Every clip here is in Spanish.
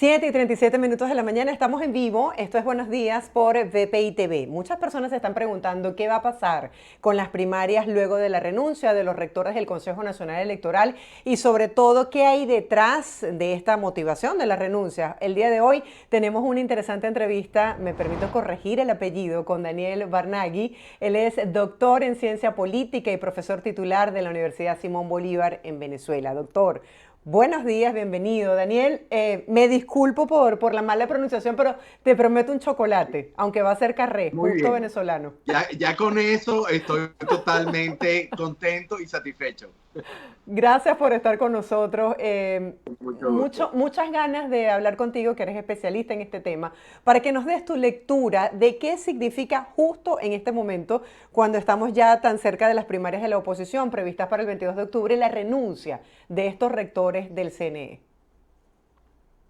7:37 de la mañana, estamos en vivo. Esto es Buenos Días por VPI TV. Muchas personas se están preguntando qué va a pasar con las primarias luego de la renuncia de los rectores del Consejo Nacional Electoral y sobre todo qué hay detrás de esta motivación de la renuncia. El día de hoy tenemos una interesante entrevista, me permito corregir el apellido, con Daniel Barnaghi. Él es doctor en ciencia política y profesor titular de la Universidad Simón Bolívar en Venezuela. Doctor, buenos días, bienvenido. Daniel, me disculpo por la mala pronunciación, pero te prometo un chocolate, aunque va a ser carré, Muy justo bien. venezolano. Ya con eso estoy totalmente contento y satisfecho. Gracias por estar con nosotros. Con mucho gusto. Muchas ganas de hablar contigo, que eres especialista en este tema, para que nos des tu lectura de qué significa justo en este momento, cuando estamos ya tan cerca de las primarias de la oposición previstas para el 22 de octubre, la renuncia de estos rectores del CNE.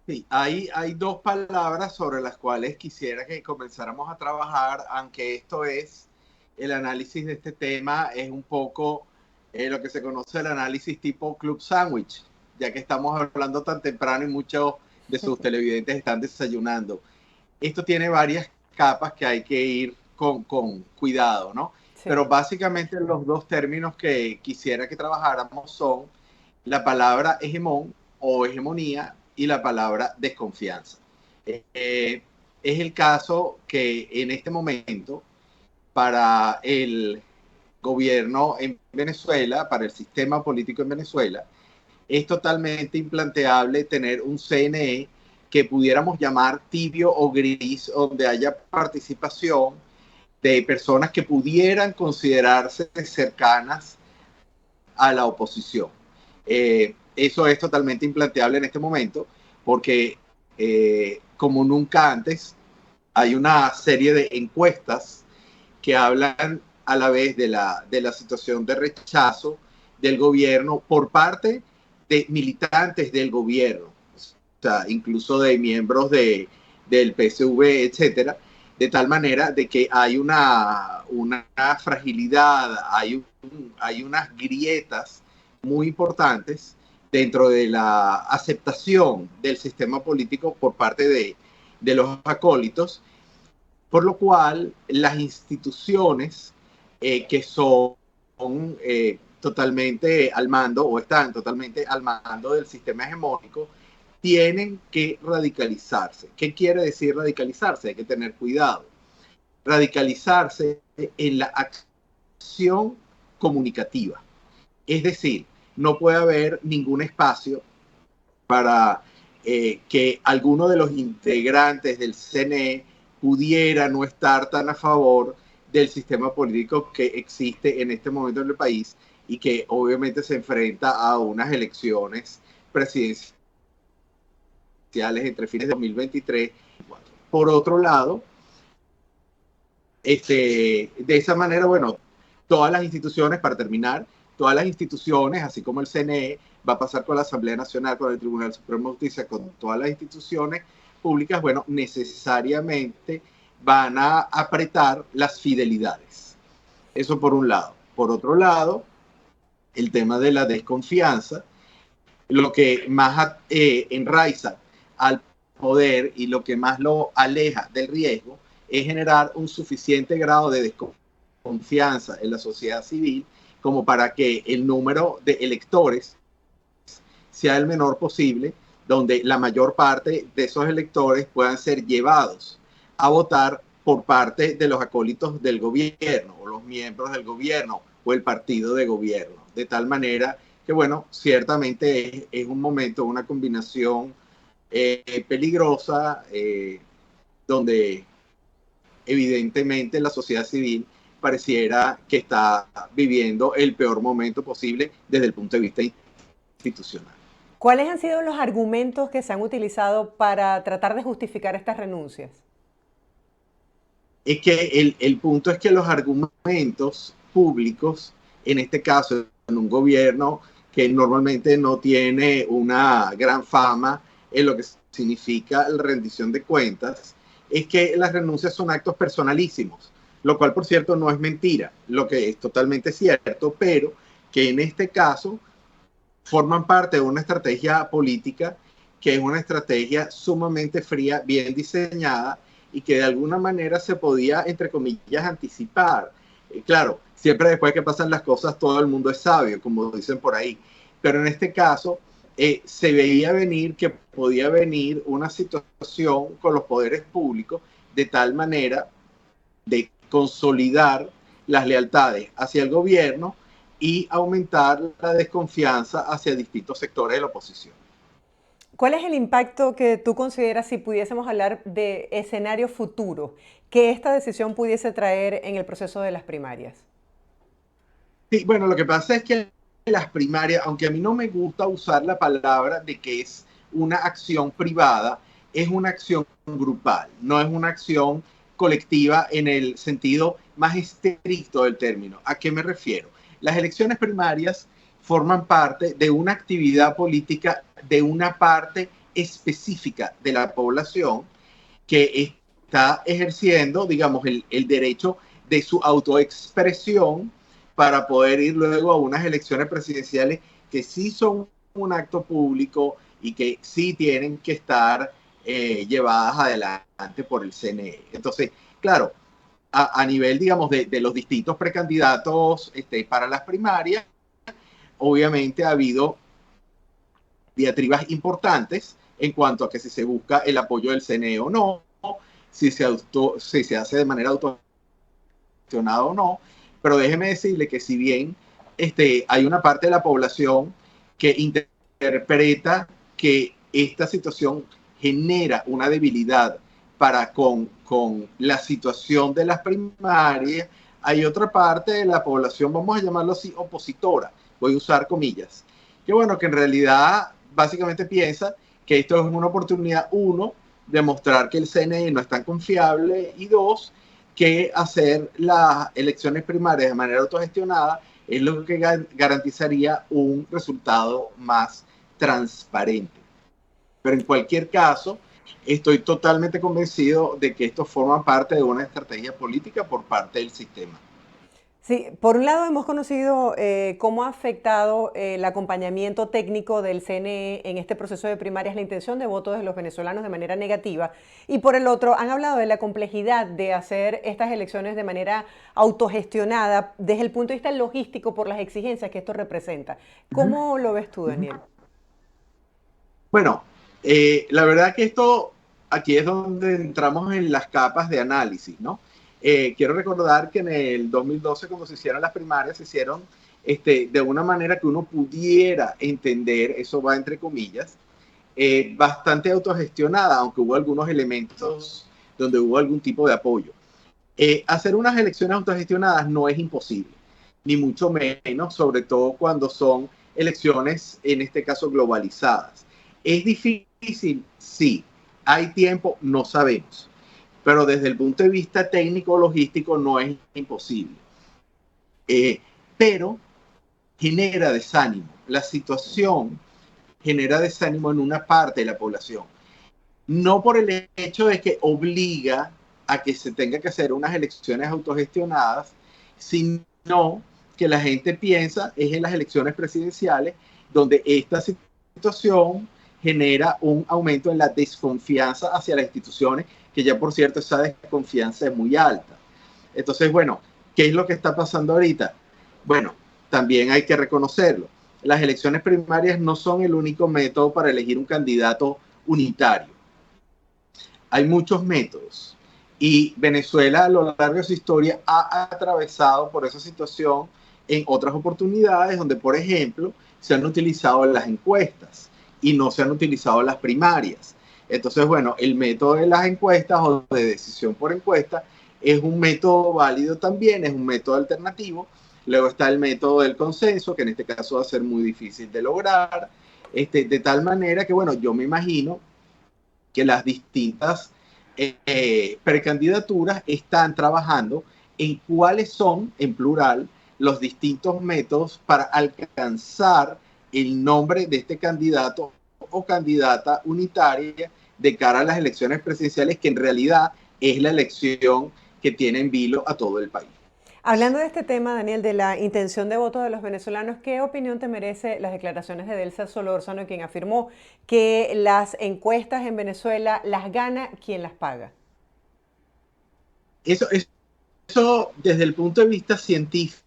Sí, hay dos palabras sobre las cuales quisiera que comenzáramos a trabajar, aunque esto es el análisis de este tema, es un poco lo que se conoce el análisis tipo club sandwich, ya que estamos hablando tan temprano y muchos de sus televidentes están desayunando. Esto tiene varias capas que hay que ir con cuidado, ¿no? Pero Sí. básicamente los dos términos que quisiera que trabajáramos son la palabra hegemón o hegemonía y la palabra desconfianza. Es el caso que en este momento para el gobierno en Venezuela, para el sistema político en Venezuela, es totalmente implanteable tener un CNE que pudiéramos llamar tibio o gris, donde haya participación de personas que pudieran considerarse cercanas a la oposición. Eso es totalmente implanteable en este momento porque como nunca antes hay una serie de encuestas que hablan a la vez de la situación de rechazo del gobierno por parte de militantes del gobierno, o sea, incluso de miembros del PSV, etcétera, de tal manera de que hay una fragilidad, hay unas grietas muy importantes dentro de la aceptación del sistema político por parte de los acólitos, por lo cual las instituciones que son totalmente al mando o están totalmente al mando del sistema hegemónico tienen que radicalizarse. ¿Qué quiere decir radicalizarse? Hay que tener cuidado. Radicalizarse en la acción comunicativa. Es decir, no puede haber ningún espacio para que alguno de los integrantes del CNE pudiera no estar tan a favor del sistema político que existe en este momento en el país y que obviamente se enfrenta a unas elecciones presidenciales entre fines de 2023 y 2024. Por otro lado, de esa manera, bueno, todas las instituciones, para terminar, todas las instituciones, así como el CNE, va a pasar con la Asamblea Nacional, con el Tribunal Supremo de Justicia, con todas las instituciones públicas, bueno, necesariamente van a apretar las fidelidades. Eso por un lado. Por otro lado, el tema de la desconfianza, lo que más enraiza al poder y lo que más lo aleja del riesgo es generar un suficiente grado de desconfianza en la sociedad civil como para que el número de electores sea el menor posible, donde la mayor parte de esos electores puedan ser llevados a votar por parte de los acólitos del gobierno o los miembros del gobierno o el partido de gobierno. De tal manera que, bueno, ciertamente es un momento, una combinación peligrosa, donde evidentemente la sociedad civil pareciera que está viviendo el peor momento posible desde el punto de vista institucional. ¿Cuáles han sido los argumentos que se han utilizado para tratar de justificar estas renuncias? Es que el punto es que los argumentos públicos, en este caso en un gobierno que normalmente no tiene una gran fama en lo que significa la rendición de cuentas, es que las renuncias son actos personalísimos, lo cual por cierto no es mentira, lo que es totalmente cierto, pero que en este caso forman parte de una estrategia política que es una estrategia sumamente fría, bien diseñada y que de alguna manera se podía, entre comillas, anticipar. Claro, siempre después que pasan las cosas todo el mundo es sabio, como dicen por ahí, pero en este caso se veía venir que podía venir una situación con los poderes públicos de tal manera de consolidar las lealtades hacia el gobierno y aumentar la desconfianza hacia distintos sectores de la oposición. ¿Cuál es el impacto que tú consideras, si pudiésemos hablar de escenario futuro, que esta decisión pudiese traer en el proceso de las primarias? Sí, bueno, lo que pasa es que las primarias, aunque a mí no me gusta usar la palabra de que es una acción privada, es una acción grupal, no es una acción colectiva en el sentido más estricto del término. ¿A qué me refiero? Las elecciones primarias forman parte de una actividad política de una parte específica de la población que está ejerciendo, digamos, el derecho de su autoexpresión para poder ir luego a unas elecciones presidenciales que sí son un acto público y que sí tienen que estar llevadas adelante por el CNE. Entonces, claro, a nivel, digamos, de los distintos precandidatos para las primarias, obviamente ha habido diatribas importantes en cuanto a que si se busca el apoyo del CNE o no, si se hace de manera autogestionada o no, pero déjeme decirle que si bien hay una parte de la población que interpreta que esta situación genera una debilidad para con la situación de las primarias, hay otra parte de la población, vamos a llamarlo así, opositora, voy a usar comillas, que bueno, que en realidad básicamente piensa que esto es una oportunidad, uno, de mostrar que el CNE no es tan confiable y dos, que hacer las elecciones primarias de manera autogestionada es lo que garantizaría un resultado más transparente. Pero en cualquier caso, estoy totalmente convencido de que esto forma parte de una estrategia política por parte del sistema. Sí, por un lado hemos conocido cómo ha afectado el acompañamiento técnico del CNE en este proceso de primarias, la intención de voto de los venezolanos de manera negativa, y por el otro han hablado de la complejidad de hacer estas elecciones de manera autogestionada desde el punto de vista logístico por las exigencias que esto representa. ¿Cómo lo ves tú, Daniel? Bueno, la verdad que esto aquí es donde entramos en las capas de análisis, ¿no? Quiero recordar que en el 2012, cuando se hicieron las primarias, se hicieron de una manera que uno pudiera entender, eso va entre comillas, bastante autogestionada, aunque hubo algunos elementos donde hubo algún tipo de apoyo. Hacer unas elecciones autogestionadas no es imposible, ni mucho menos, sobre todo cuando son elecciones, en este caso, globalizadas. ¿Es difícil? Sí. ¿Hay tiempo? No sabemos. Pero desde el punto de vista técnico-logístico no es imposible. Pero genera desánimo. La situación genera desánimo en una parte de la población. No por el hecho de que obliga a que se tenga que hacer unas elecciones autogestionadas, sino que la gente piensa es en las elecciones presidenciales, donde esta situación genera un aumento en la desconfianza hacia las instituciones, que ya por cierto esa desconfianza es muy alta. Entonces, bueno, ¿qué es lo que está pasando ahorita? Bueno, también hay que reconocerlo. Las elecciones primarias no son el único método para elegir un candidato unitario. Hay muchos métodos y Venezuela a lo largo de su historia ha atravesado por esa situación en otras oportunidades donde, por ejemplo, se han utilizado las encuestas y no se han utilizado las primarias. Entonces, bueno, el método de las encuestas o de decisión por encuesta es un método válido también, es un método alternativo. Luego está el método del consenso, que en este caso va a ser muy difícil de lograr, de tal manera que, bueno, yo me imagino que las distintas precandidaturas están trabajando en cuáles son, en plural, los distintos métodos para alcanzar el nombre de este candidato o candidata unitaria de cara a las elecciones presidenciales, que en realidad es la elección que tiene en vilo a todo el país. Hablando de este tema, Daniel, de la intención de voto de los venezolanos, ¿qué opinión te merece las declaraciones de Delsa Solórzano, quien afirmó que las encuestas en Venezuela las gana quien las paga? Eso desde el punto de vista científico,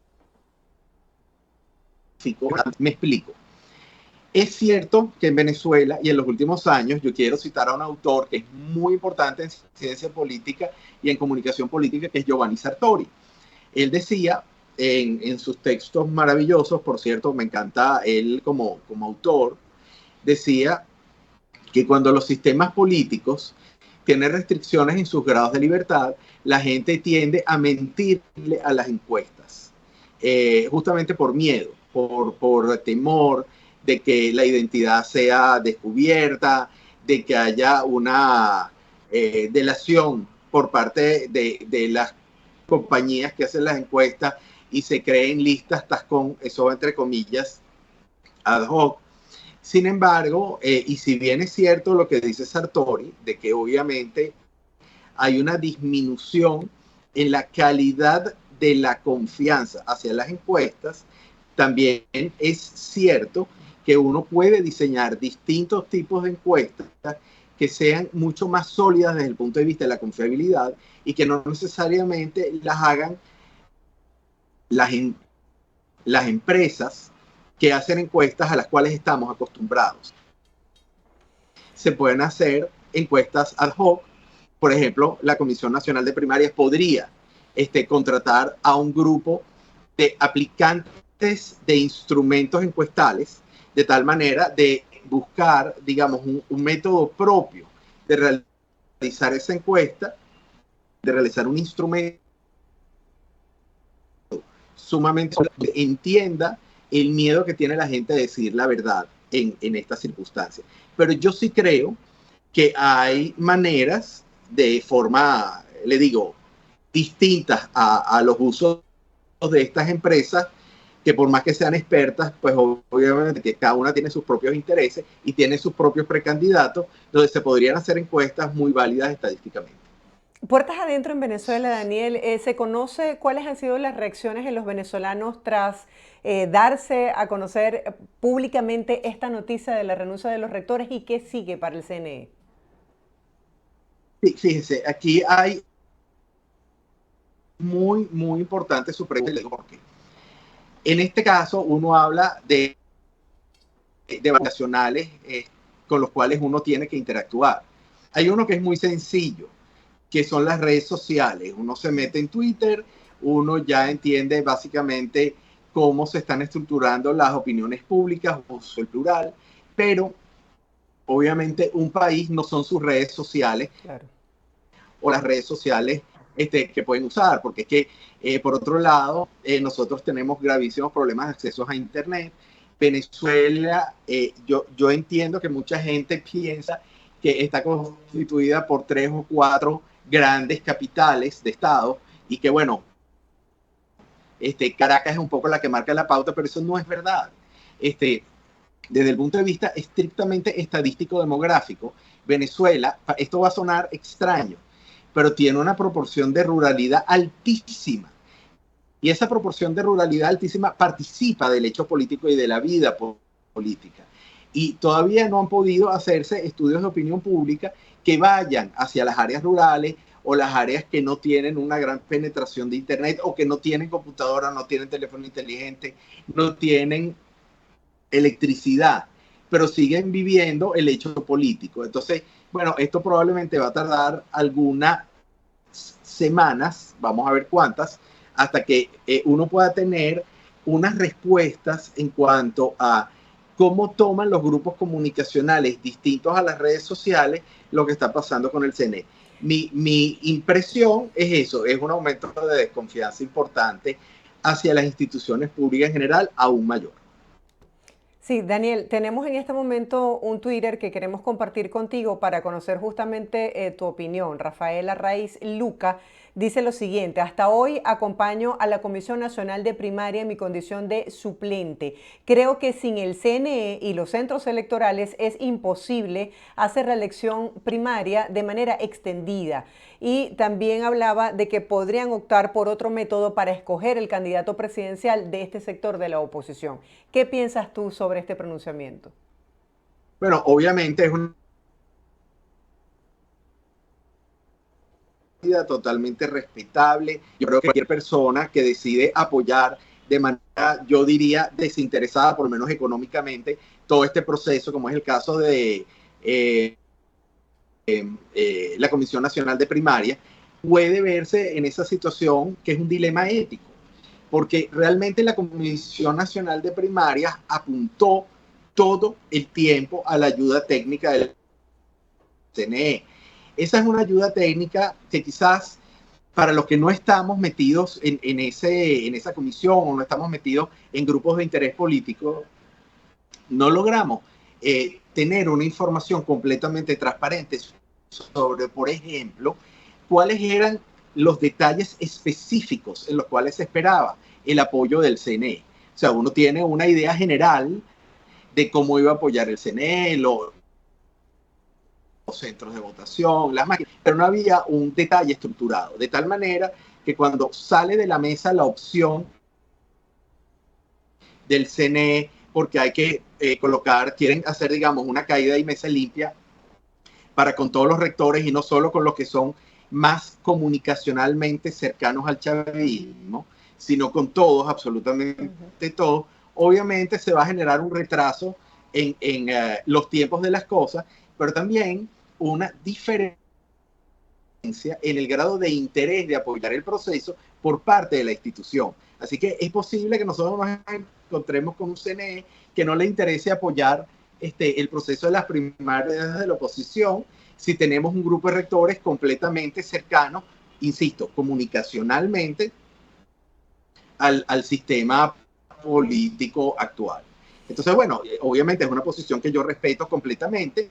me explico. Es cierto que en Venezuela y en los últimos años, yo quiero citar a un autor que es muy importante en ciencia política y en comunicación política, que es Giovanni Sartori. Él decía en sus textos maravillosos, por cierto, me encanta él como autor, decía que cuando los sistemas políticos tienen restricciones en sus grados de libertad, la gente tiende a mentirle a las encuestas, justamente por miedo, por temor de que la identidad sea descubierta, de que haya una delación por parte de las compañías que hacen las encuestas y se creen listas, con eso entre comillas, ad hoc. Sin embargo, y si bien es cierto lo que dice Sartori, de que obviamente hay una disminución en la calidad de la confianza hacia las encuestas, también es cierto que uno puede diseñar distintos tipos de encuestas que sean mucho más sólidas desde el punto de vista de la confiabilidad y que no necesariamente las hagan las, las empresas que hacen encuestas a las cuales estamos acostumbrados. Se pueden hacer encuestas ad hoc. Por ejemplo, la Comisión Nacional de Primarias podría contratar a un grupo de aplicantes de instrumentos encuestales, de tal manera de buscar, digamos, un método propio de realizar esa encuesta, de realizar un instrumento sumamente entienda el miedo que tiene la gente a decir la verdad en estas circunstancias. Pero yo sí creo que hay maneras de forma, le digo, distintas a los usos de estas empresas, que por más que sean expertas, pues obviamente que cada una tiene sus propios intereses y tiene sus propios precandidatos, donde se podrían hacer encuestas muy válidas estadísticamente. Puertas adentro en Venezuela, Daniel, ¿se conoce cuáles han sido las reacciones de los venezolanos tras darse a conocer públicamente esta noticia de la renuncia de los rectores y qué sigue para el CNE? Sí, fíjense, aquí hay muy importante su pregunta, porque en este caso uno habla de vacacionales con los cuales uno tiene que interactuar. Hay uno que es muy sencillo, que son las redes sociales. Uno se mete en Twitter, uno ya entiende básicamente cómo se están estructurando las opiniones públicas, uso el plural, pero obviamente un país no son sus redes sociales, claro, o las redes sociales que pueden usar, porque es que por otro lado nosotros tenemos gravísimos problemas de acceso a Internet. Venezuela, yo entiendo que mucha gente piensa que está constituida por 3 o 4 grandes capitales de estado y que bueno, Caracas es un poco la que marca la pauta, pero eso no es verdad. Desde el punto de vista estrictamente estadístico demográfico, Venezuela, esto va a sonar extraño, pero tiene una proporción de ruralidad altísima. Y esa proporción de ruralidad altísima participa del hecho político y de la vida política. Y todavía no han podido hacerse estudios de opinión pública que vayan hacia las áreas rurales o las áreas que no tienen una gran penetración de Internet o que no tienen computadora, no tienen teléfono inteligente, no tienen electricidad, pero siguen viviendo el hecho político. Entonces, bueno, esto probablemente va a tardar algunas semanas, vamos a ver cuántas, hasta que uno pueda tener unas respuestas en cuanto a cómo toman los grupos comunicacionales distintos a las redes sociales lo que está pasando con el CNE. Mi impresión es eso, es un aumento de desconfianza importante hacia las instituciones públicas en general, aún mayor. Sí, Daniel, tenemos en este momento un Twitter que queremos compartir contigo para conocer justamente tu opinión. Rafael Arraiz Luca dice lo siguiente: hasta hoy acompaño a la Comisión Nacional de Primaria en mi condición de suplente. Creo que sin el CNE y los centros electorales es imposible hacer la elección primaria de manera extendida. Y también hablaba de que podrían optar por otro método para escoger el candidato presidencial de este sector de la oposición. ¿Qué piensas tú sobre este pronunciamiento? Bueno, obviamente es una vida totalmente respetable. Yo creo que cualquier persona que decide apoyar de manera, yo diría, desinteresada, por lo menos económicamente, todo este proceso, como es el caso de la Comisión Nacional de Primaria, puede verse en esa situación que es un dilema ético, porque realmente la Comisión Nacional de Primaria apuntó todo el tiempo a la ayuda técnica del CNE. Esa es una ayuda técnica que quizás para los que no estamos metidos en esa comisión o no estamos metidos en grupos de interés político, no logramos tener una información completamente transparente sobre, por ejemplo, cuáles eran los detalles específicos en los cuales se esperaba el apoyo del CNE. O sea, uno tiene una idea general de cómo iba a apoyar el CNE, los centros de votación, las máquinas, pero no había un detalle estructurado, de tal manera que cuando sale de la mesa la opción del CNE, porque hay que colocar, quieren hacer, digamos, una caída y mesa limpia para con todos los rectores y no solo con los que son más comunicacionalmente cercanos al chavismo, sino con todos, absolutamente todos. Obviamente se va a generar un retraso en los tiempos de las cosas, pero también una diferencia en el grado de interés de apoyar el proceso por parte de la institución. Así que es posible que nosotros nos encontremos con un CNE que no le interese apoyar el proceso de las primarias de la oposición si tenemos un grupo de rectores completamente cercano, insisto, comunicacionalmente al sistema político actual. Entonces, bueno, obviamente es una posición que yo respeto completamente.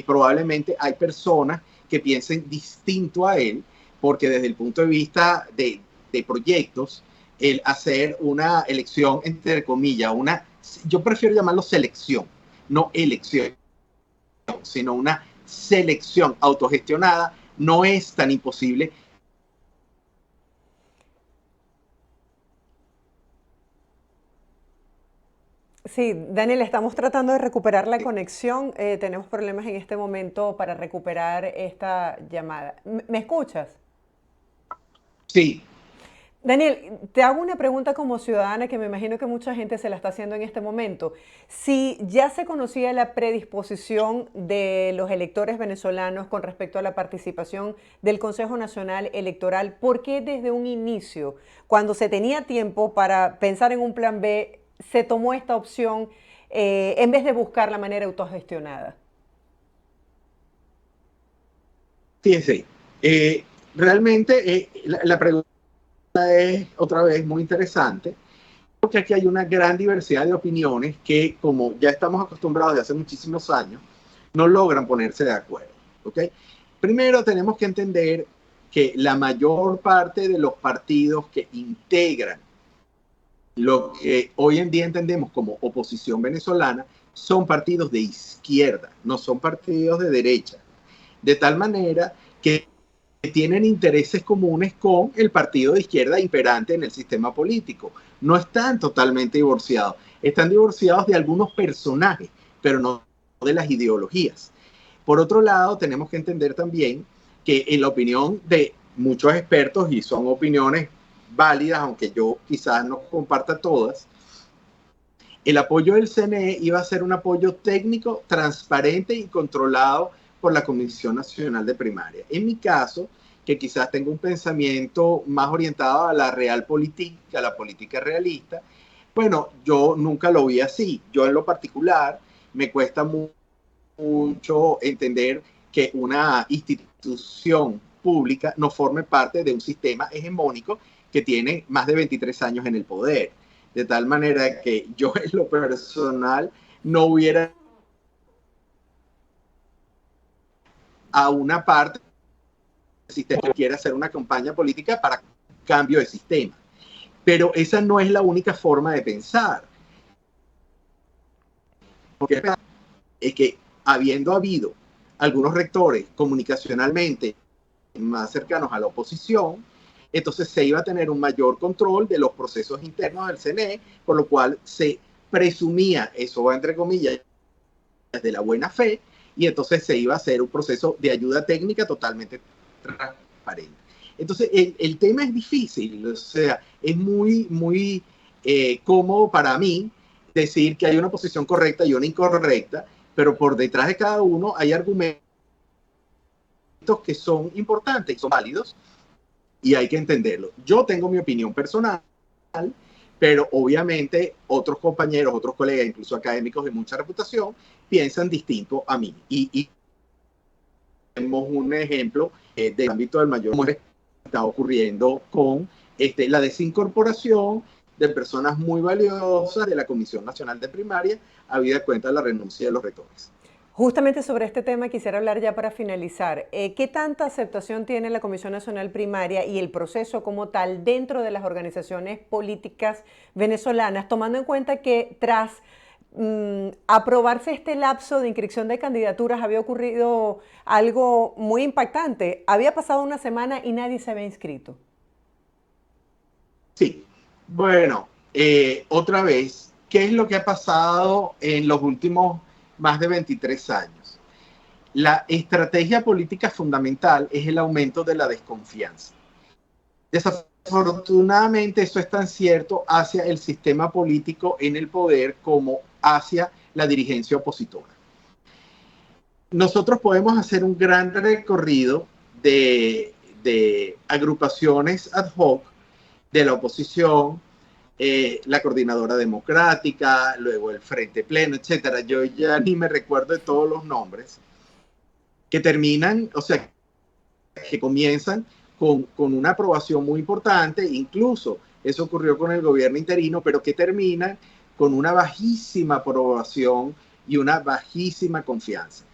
Probablemente hay personas que piensen distinto a él, porque desde el punto de vista de proyectos, el hacer una elección, entre comillas, yo prefiero llamarlo selección, no elección, sino una selección autogestionada, no es tan imposible. Sí, Daniel, estamos tratando de recuperar la conexión. Tenemos problemas en este momento para recuperar esta llamada. ¿Me escuchas? Sí, Daniel, te hago una pregunta como ciudadana que me imagino que mucha gente se la está haciendo en este momento. Si ya se conocía la predisposición de los electores venezolanos con respecto a la participación del Consejo Nacional Electoral, ¿por qué desde un inicio, cuando se tenía tiempo para pensar en un plan B, se tomó esta opción en vez de buscar la manera autogestionada? sí, sí. Realmente la pregunta es otra vez muy interesante, porque aquí hay una gran diversidad de opiniones que, como ya estamos acostumbrados de hace muchísimos años, no logran ponerse de acuerdo. ¿Okay? Primero tenemos que entender que la mayor parte de los partidos que integran lo que hoy en día entendemos como oposición venezolana son partidos de izquierda, no son partidos de derecha. De tal manera que tienen intereses comunes con el partido de izquierda imperante en el sistema político. No están totalmente divorciados, están divorciados de algunos personajes, pero no de las ideologías. Por otro lado, tenemos que entender también que en la opinión de muchos expertos, y son opiniones válidas, aunque yo quizás no comparta todas, el apoyo del CNE iba a ser un apoyo técnico, transparente y controlado por la Comisión Nacional de Primaria. En mi caso, que quizás tengo un pensamiento más orientado a la realpolitik, a la política realista, bueno, yo nunca lo vi así. Yo en lo particular me cuesta mucho entender que una institución pública no forme parte de un sistema hegemónico que tiene más de 23 años en el poder. De tal manera que yo en lo personal no hubiera a una parte sistema quiere hacer una campaña política para cambio de sistema. Pero esa no es la única forma de pensar. Porque es que habiendo habido algunos rectores comunicacionalmente más cercanos a la oposición, entonces se iba a tener un mayor control de los procesos internos del CNE, por lo cual se presumía, eso va entre comillas, de la buena fe, y entonces se iba a hacer un proceso de ayuda técnica totalmente transparente. Entonces, el tema es difícil, o sea, es muy cómodo para mí decir que hay una posición correcta y una incorrecta, pero por detrás de cada uno hay argumentos que son importantes, son válidos, y hay que entenderlo. Yo tengo mi opinión personal, pero obviamente otros compañeros, otros colegas, incluso académicos de mucha reputación, piensan distinto a mí. Y tenemos un ejemplo del ámbito del mayor que está ocurriendo con la desincorporación de personas muy valiosas de la Comisión Nacional de Primaria, habida cuenta de la renuncia de los rectores. Justamente sobre este tema quisiera hablar ya para finalizar. ¿Qué tanta aceptación tiene la Comisión Nacional Primaria y el proceso como tal dentro de las organizaciones políticas venezolanas, tomando en cuenta que tras aprobarse este lapso de inscripción de candidaturas había ocurrido algo muy impactante? Había pasado una semana y nadie se había inscrito. Sí, bueno, otra vez, ¿qué es lo que ha pasado en los últimos más de 23 años? La estrategia política fundamental es el aumento de la desconfianza. Desafortunadamente, eso es tan cierto hacia el sistema político en el poder como hacia la dirigencia opositora. Nosotros podemos hacer un gran recorrido de agrupaciones ad hoc de la oposición, la Coordinadora Democrática, luego el Frente Pleno, etcétera. Yo ya ni me recuerdo de todos los nombres, que terminan, o sea, que comienzan con una aprobación muy importante, incluso eso ocurrió con el gobierno interino, pero que terminan con una bajísima aprobación y una bajísima confianza.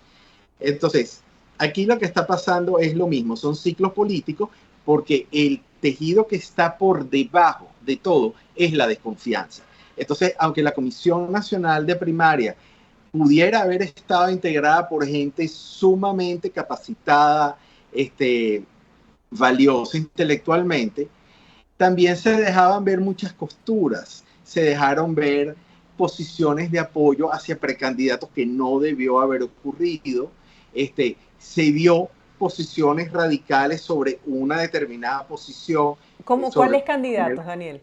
Entonces, aquí lo que está pasando es lo mismo, son ciclos políticos, porque el tejido que está por debajo de todo es la desconfianza. Entonces, aunque la Comisión Nacional de Primaria pudiera haber estado integrada por gente sumamente capacitada, valiosa intelectualmente, también se dejaban ver muchas costuras, se dejaron ver posiciones de apoyo hacia precandidatos que no debió haber ocurrido, se vio posiciones radicales sobre una determinada posición. ¿Cuáles candidatos, Daniel?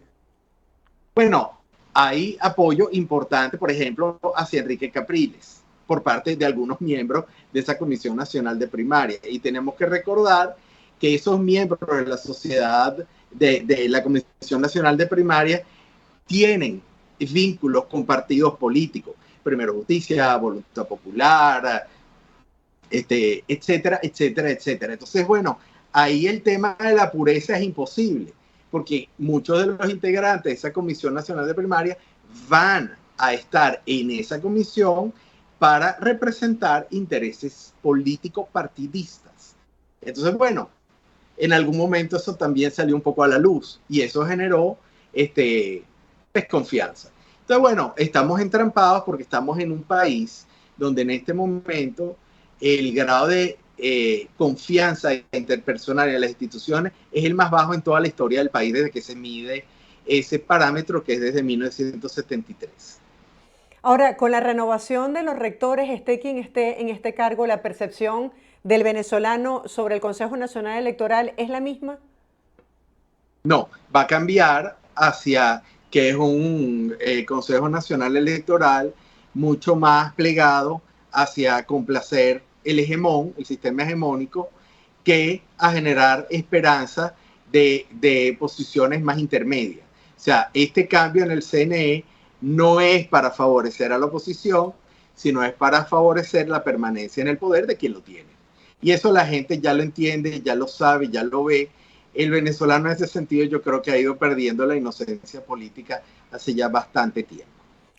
Bueno, hay apoyo importante, por ejemplo, hacia Enrique Capriles, por parte de algunos miembros de esa Comisión Nacional de Primaria. Y tenemos que recordar que esos miembros de la sociedad, de la Comisión Nacional de Primaria, tienen vínculos con partidos políticos. Primero Justicia, Voluntad Popular, etcétera, etcétera, etcétera. Entonces, bueno, ahí el tema de la pureza es imposible, porque muchos de los integrantes de esa Comisión Nacional de Primaria van a estar en esa comisión para representar intereses políticos partidistas. Entonces, bueno, en algún momento eso también salió un poco a la luz y eso generó desconfianza. Entonces, bueno, estamos entrampados porque estamos en un país donde en este momento el grado de confianza interpersonal en las instituciones es el más bajo en toda la historia del país desde que se mide ese parámetro, que es desde 1973. Ahora, con la renovación de los rectores, esté quien esté en este cargo, ¿la percepción del venezolano sobre el Consejo Nacional Electoral es la misma? No, va a cambiar hacia que es un Consejo Nacional Electoral mucho más plegado hacia complacer el hegemón, el sistema hegemónico, que a generar esperanza de posiciones más intermedias. O sea, este cambio en el CNE no es para favorecer a la oposición, sino es para favorecer la permanencia en el poder de quien lo tiene. Y eso la gente ya lo entiende, ya lo sabe, ya lo ve. El venezolano en ese sentido yo creo que ha ido perdiendo la inocencia política hace ya bastante tiempo.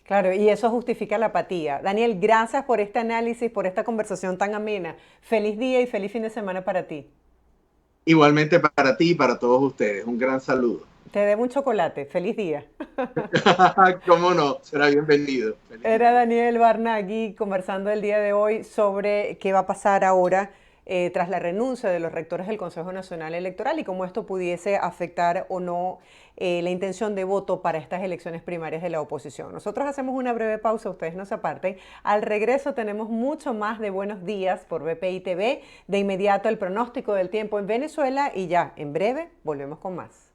Claro, y eso justifica la apatía. Daniel, gracias por este análisis, por esta conversación tan amena. Feliz día y feliz fin de semana para ti. Igualmente para ti y para todos ustedes. Un gran saludo. Te debo un chocolate. Feliz día. ¿Cómo no? Será bienvenido. Feliz Era día. Daniel Barnaghi conversando el día de hoy sobre qué va a pasar ahora tras la renuncia de los rectores del Consejo Nacional Electoral y cómo esto pudiese afectar o no la intención de voto para estas elecciones primarias de la oposición. Nosotros hacemos una breve pausa, ustedes no se aparten. Al regreso tenemos mucho más de Buenos Días por BPI TV. De inmediato el pronóstico del tiempo en Venezuela y ya, en breve, volvemos con más.